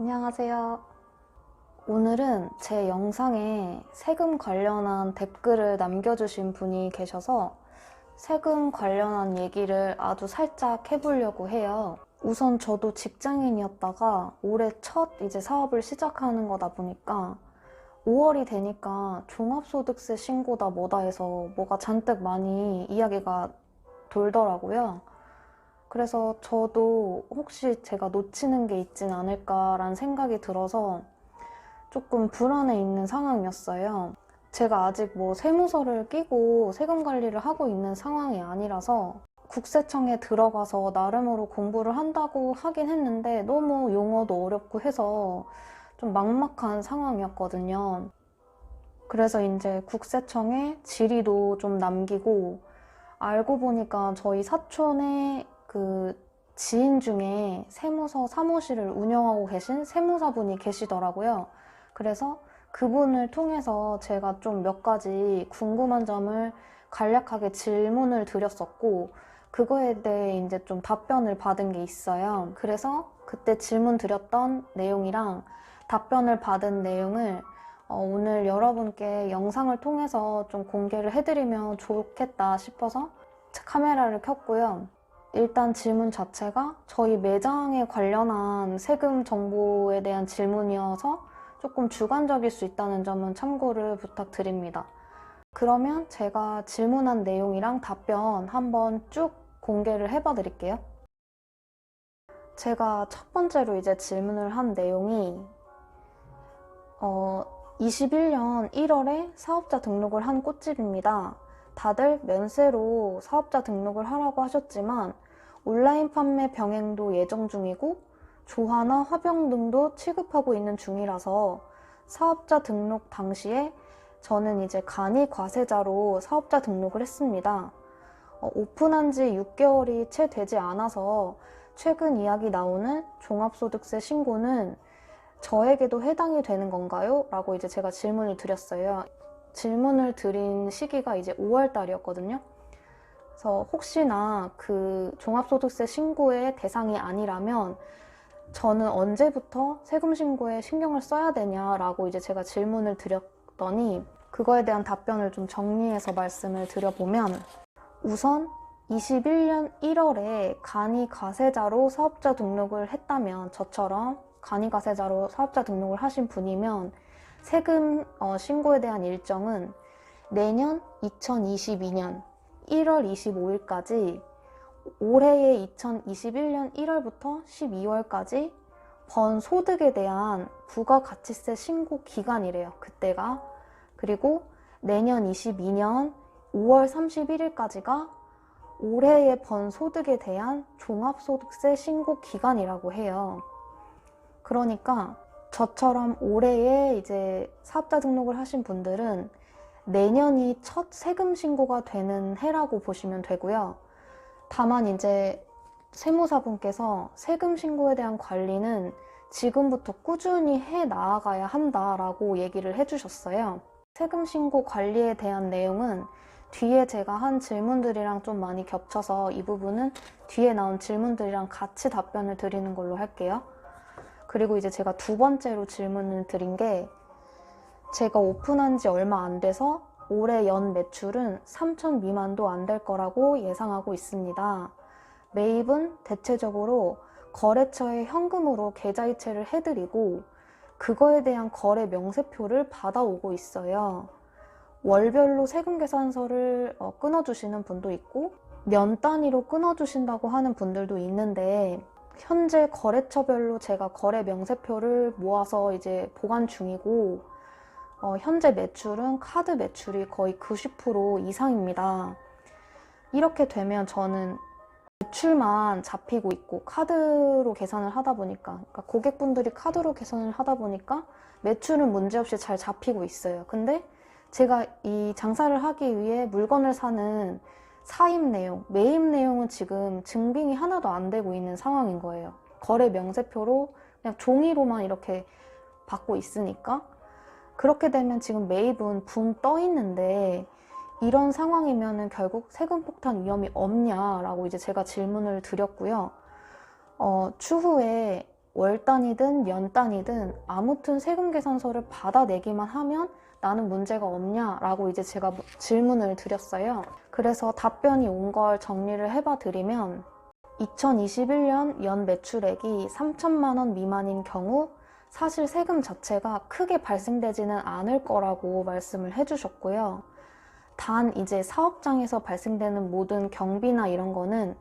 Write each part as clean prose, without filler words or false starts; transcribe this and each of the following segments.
안녕하세요. 오늘은 제 영상에 세금 관련한 댓글을 남겨주신 분이 계셔서 세금 관련한 얘기를 아주 살짝 해보려고 해요. 우선 저도 직장인이었다가 올해 첫 이제 사업을 시작하는 거다 보니까 5월이 되니까 종합소득세 신고다 뭐다 해서 뭐가 잔뜩 많이 이야기가 돌더라고요. 그래서 저도 혹시 제가 놓치는 게 있진 않을까라는 생각이 들어서 조금 불안해 있는 상황이었어요. 제가 아직 뭐 세무서를 끼고 세금 관리를 하고 있는 상황이 아니라서 국세청에 들어가서 나름으로 공부를 한다고 하긴 했는데 너무 용어도 어렵고 해서 좀 막막한 상황이었거든요. 그래서 이제 국세청에 질의도 좀 남기고 알고 보니까 저희 사촌에 그 지인 중에 세무서 사무실을 운영하고 계신 세무사분이 계시더라고요. 그래서 그분을 통해서 제가 좀 몇 가지 궁금한 점을 간략하게 질문을 드렸었고, 그거에 대해 이제 좀 답변을 받은 게 있어요. 그래서 그때 질문 드렸던 내용이랑 답변을 받은 내용을 오늘 여러분께 영상을 통해서 좀 공개를 해드리면 좋겠다 싶어서 카메라를 켰고요. 일단 질문 자체가 저희 매장에 관련한 세금 정보에 대한 질문이어서 조금 주관적일 수 있다는 점은 참고를 부탁드립니다. 그러면 제가 질문한 내용이랑 답변 한번 쭉 공개를 해봐 드릴게요. 제가 첫 번째로 이제 질문을 한 내용이 21년 1월에 사업자 등록을 한 꽃집입니다. 다들 면세로 사업자 등록을 하라고 하셨지만 온라인 판매 병행도 예정 중이고 조화나 화병 등도 취급하고 있는 중이라서 사업자 등록 당시에 저는 이제 간이 과세자로 사업자 등록을 했습니다. 오픈한 지 6개월이 채 되지 않아서 최근 이야기 나오는 종합소득세 신고는 저에게도 해당이 되는 건가요? 라고 이제 제가 질문을 드렸어요. 질문을 드린 시기가 이제 5월 달이었거든요. 그래서 혹시나 그 종합소득세 신고의 대상이 아니라면 저는 언제부터 세금 신고에 신경을 써야 되냐라고 이제 제가 질문을 드렸더니 그거에 대한 답변을 좀 정리해서 말씀을 드려보면 우선 21년 1월에 간이 과세자로 사업자 등록을 했다면 저처럼 간이 과세자로 사업자 등록을 하신 분이면 세금 신고에 대한 일정은 내년 2022년 1월 25일까지 올해의 2021년 1월부터 12월까지 번 소득에 대한 부가가치세 신고 기간이래요. 그때가. 그리고 내년 22년 5월 31일까지가 올해의 번 소득에 대한 종합소득세 신고 기간이라고 해요. 그러니까 저처럼 올해에 이제 사업자 등록을 하신 분들은 내년이 첫 세금 신고가 되는 해라고 보시면 되고요. 다만 이제 세무사분께서 세금 신고에 대한 관리는 지금부터 꾸준히 해 나아가야 한다라고 얘기를 해주셨어요. 세금 신고 관리에 대한 내용은 뒤에 제가 한 질문들이랑 좀 많이 겹쳐서 이 부분은 뒤에 나온 질문들이랑 같이 답변을 드리는 걸로 할게요. 그리고 이제 제가 두 번째로 질문을 드린 게 제가 오픈한 지 얼마 안 돼서 올해 연 매출은 3천 미만도 안 될 거라고 예상하고 있습니다. 매입은 대체적으로 거래처에 현금으로 계좌이체를 해드리고 그거에 대한 거래 명세표를 받아오고 있어요. 월별로 세금 계산서를 끊어주시는 분도 있고 년 단위로 끊어주신다고 하는 분들도 있는데 현재 거래처별로 제가 거래 명세표를 모아서 이제 보관 중이고 현재 매출은 카드 매출이 거의 90% 이상입니다. 이렇게 되면 저는 매출만 잡히고 있고 카드로 계산을 하다 보니까 그러니까 고객분들이 카드로 계산을 하다 보니까 매출은 문제없이 잘 잡히고 있어요. 근데 제가 이 장사를 하기 위해 물건을 사는 사입 내용, 매입 내용은 지금 증빙이 하나도 안 되고 있는 상황인 거예요. 거래 명세표로 그냥 종이로만 이렇게 받고 있으니까 그렇게 되면 지금 매입은 붕 떠 있는데 이런 상황이면은 결국 세금 폭탄 위험이 없냐라고 이제 제가 질문을 드렸고요. 추후에 월 단위든 년 단위든 아무튼 세금 계산서를 받아내기만 하면 나는 문제가 없냐라고 이제 제가 질문을 드렸어요. 그래서 답변이 온 걸 정리를 해봐 드리면 2021년 연 매출액이 3천만 원 미만인 경우 사실 세금 자체가 크게 발생되지는 않을 거라고 말씀을 해주셨고요. 단 이제 사업장에서 발생되는 모든 경비나 이런 거는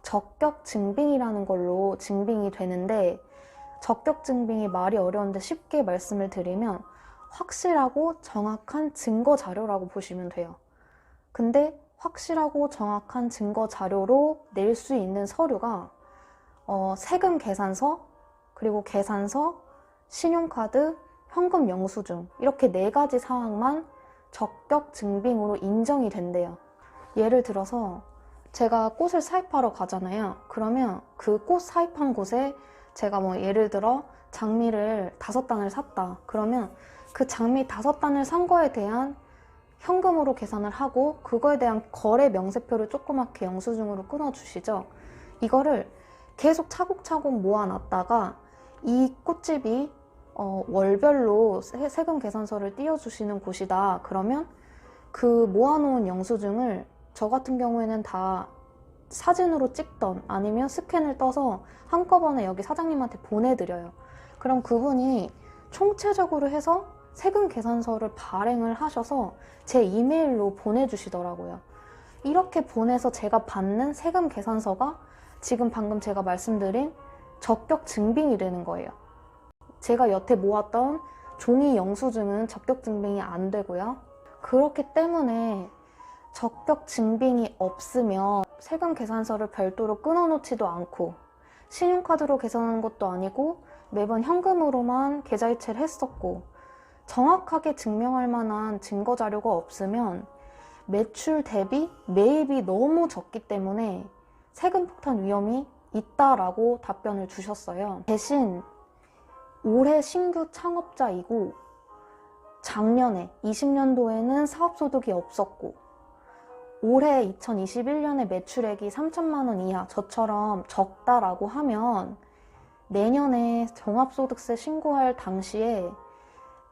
적격 증빙이라는 걸로 증빙이 되는데, 적격 증빙이 말이 어려운데 쉽게 말씀을 드리면 확실하고 정확한 증거 자료라고 보시면 돼요. 근데 확실하고 정확한 증거 자료로 낼 수 있는 서류가 세금 계산서, 그리고 계산서, 신용카드, 현금 영수증, 이렇게 4가지 사항만 적격 증빙으로 인정이 된대요. 예를 들어서 제가 꽃을 사입하러 가잖아요. 그러면 그 꽃 사입한 곳에 제가 뭐 예를 들어 장미를 5단을 샀다. 그러면 그 장미 5단을 산 거에 대한 현금으로 계산을 하고 그거에 대한 거래 명세표를 조그맣게 영수증으로 끊어주시죠. 이거를 계속 차곡차곡 모아놨다가 이 꽃집이 월별로 세금 계산서를 띄워주시는 곳이다. 그러면 그 모아놓은 영수증을 저 같은 경우에는 다 사진으로 찍던 아니면 스캔을 떠서 한꺼번에 여기 사장님한테 보내드려요. 그럼 그분이 총체적으로 해서 세금 계산서를 발행을 하셔서 제 이메일로 보내주시더라고요. 이렇게 보내서 제가 받는 세금 계산서가 지금 방금 제가 말씀드린 적격 증빙이 되는 거예요. 제가 여태 모았던 종이 영수증은 적격 증빙이 안 되고요. 그렇기 때문에 적격 증빙이 없으면 세금 계산서를 별도로 끊어놓지도 않고 신용카드로 계산하는 것도 아니고 매번 현금으로만 계좌이체를 했었고 정확하게 증명할 만한 증거 자료가 없으면 매출 대비 매입이 너무 적기 때문에 세금 폭탄 위험이 있다라고 답변을 주셨어요. 대신 올해 신규 창업자이고 작년에 20년도에는 사업소득이 없었고 올해 2021년에 매출액이 3천만 원 이하 저처럼 적다라고 하면 내년에 종합소득세 신고할 당시에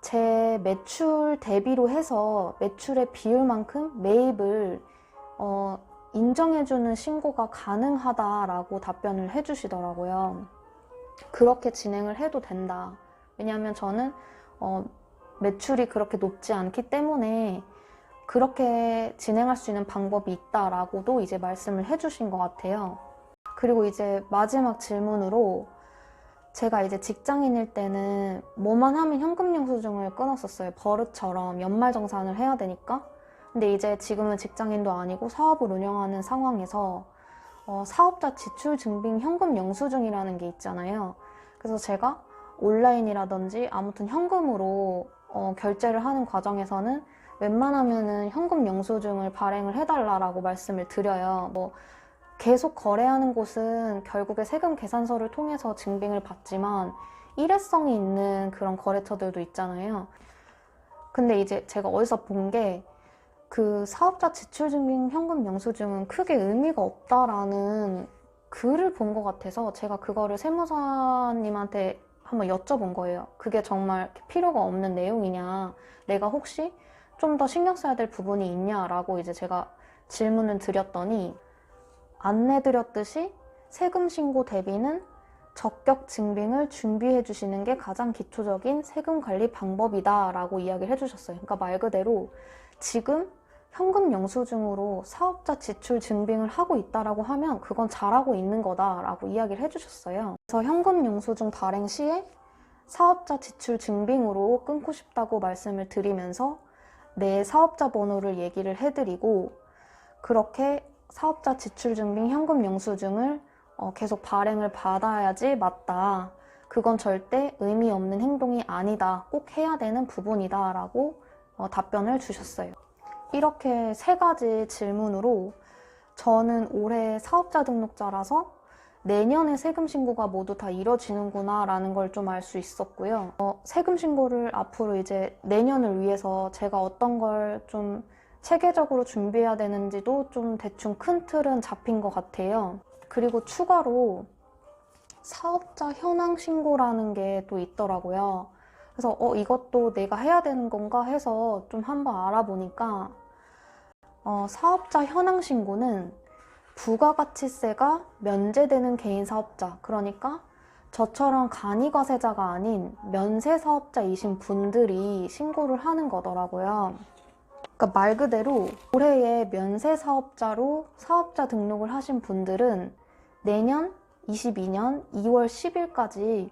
제 매출 대비로 해서 매출의 비율만큼 매입을 인정해주는 신고가 가능하다라고 답변을 해주시더라고요. 그렇게 진행을 해도 된다. 왜냐하면 저는 매출이 그렇게 높지 않기 때문에 그렇게 진행할 수 있는 방법이 있다라고도 이제 말씀을 해주신 것 같아요. 그리고 이제 마지막 질문으로 제가 이제 직장인일 때는 뭐만 하면 현금 영수증을 끊었었어요. 버릇처럼 연말정산을 해야 되니까. 근데 이제 지금은 직장인도 아니고 사업을 운영하는 상황에서 사업자 지출 증빙 현금 영수증이라는 게 있잖아요. 그래서 제가 온라인이라든지 아무튼 현금으로 결제를 하는 과정에서는 웬만하면은 현금 영수증을 발행을 해달라고 말씀을 드려요. 뭐 계속 거래하는 곳은 결국에 세금 계산서를 통해서 증빙을 받지만 일회성이 있는 그런 거래처들도 있잖아요. 근데 이제 제가 어디서 본 게 그 사업자 지출 증빙 현금 영수증은 크게 의미가 없다라는 글을 본 것 같아서 제가 그거를 세무사님한테 한번 여쭤본 거예요. 그게 정말 필요가 없는 내용이냐, 내가 혹시 좀 더 신경 써야 될 부분이 있냐라고 이제 제가 질문을 드렸더니 안내드렸듯이 세금 신고 대비는 적격 증빙을 준비해 주시는 게 가장 기초적인 세금 관리 방법이다 라고 이야기를 해주셨어요. 그러니까 말 그대로 지금 현금 영수증으로 사업자 지출 증빙을 하고 있다라고 하면 그건 잘하고 있는 거다라고 이야기를 해주셨어요. 그래서 현금 영수증 발행 시에 사업자 지출 증빙으로 끊고 싶다고 말씀을 드리면서 내 사업자 번호를 얘기를 해드리고 그렇게 사업자 지출 증빙 현금 영수증을 계속 발행을 받아야지 맞다. 그건 절대 의미 없는 행동이 아니다. 꼭 해야 되는 부분이다 라고 답변을 주셨어요. 이렇게 3가지 질문으로 저는 올해 사업자 등록자라서 내년에 세금 신고가 모두 다 이뤄지는구나 라는 걸 좀 알 수 있었고요. 세금 신고를 앞으로 이제 내년을 위해서 제가 어떤 걸 좀 체계적으로 준비해야 되는지도 좀 대충 큰 틀은 잡힌 것 같아요. 그리고 추가로 사업자 현황 신고라는 게 또 있더라고요. 그래서 이것도 내가 해야 되는 건가 해서 좀 한번 알아보니까 사업자 현황 신고는 부가가치세가 면제되는 개인 사업자, 그러니까 저처럼 간이과세자가 아닌 면세사업자이신 분들이 신고를 하는 거더라고요. 그러니까 말 그대로 올해에 면세사업자로 사업자 등록을 하신 분들은 내년 22년 2월 10일까지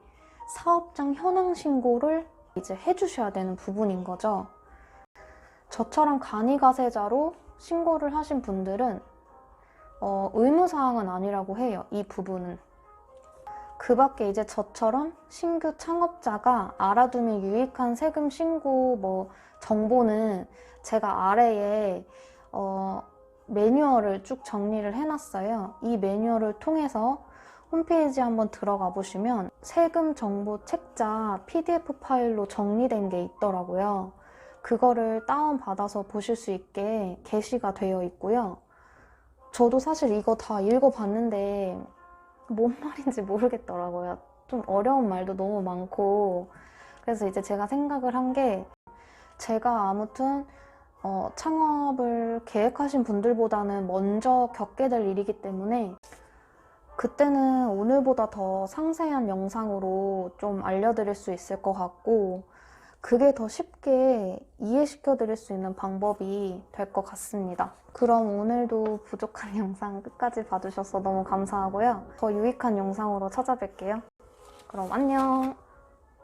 사업장 현황 신고를 이제 해주셔야 되는 부분인 거죠. 저처럼 간이과세자로 신고를 하신 분들은 의무사항은 아니라고 해요. 이 부분은. 그 밖에 이제 저처럼 신규 창업자가 알아두면 유익한 세금 신고 정보는 제가 아래에 매뉴얼을 쭉 정리를 해놨어요. 이 매뉴얼을 통해서 홈페이지에 한번 들어가 보시면 세금 정보 책자 PDF 파일로 정리된 게 있더라고요. 그거를 다운받아서 보실 수 있게 게시가 되어 있고요. 저도 사실 이거 다 읽어봤는데 뭔 말인지 모르겠더라고요. 좀 어려운 말도 너무 많고. 그래서 이제 제가 생각을 한 게, 제가 아무튼 창업을 계획하신 분들보다는 먼저 겪게 될 일이기 때문에 그때는 오늘보다 더 상세한 영상으로 좀 알려드릴 수 있을 것 같고, 그게 더 쉽게 이해시켜 드릴 수 있는 방법이 될 것 같습니다. 그럼 오늘도 부족한 영상 끝까지 봐주셔서 너무 감사하고요. 더 유익한 영상으로 찾아뵐게요. 그럼 안녕!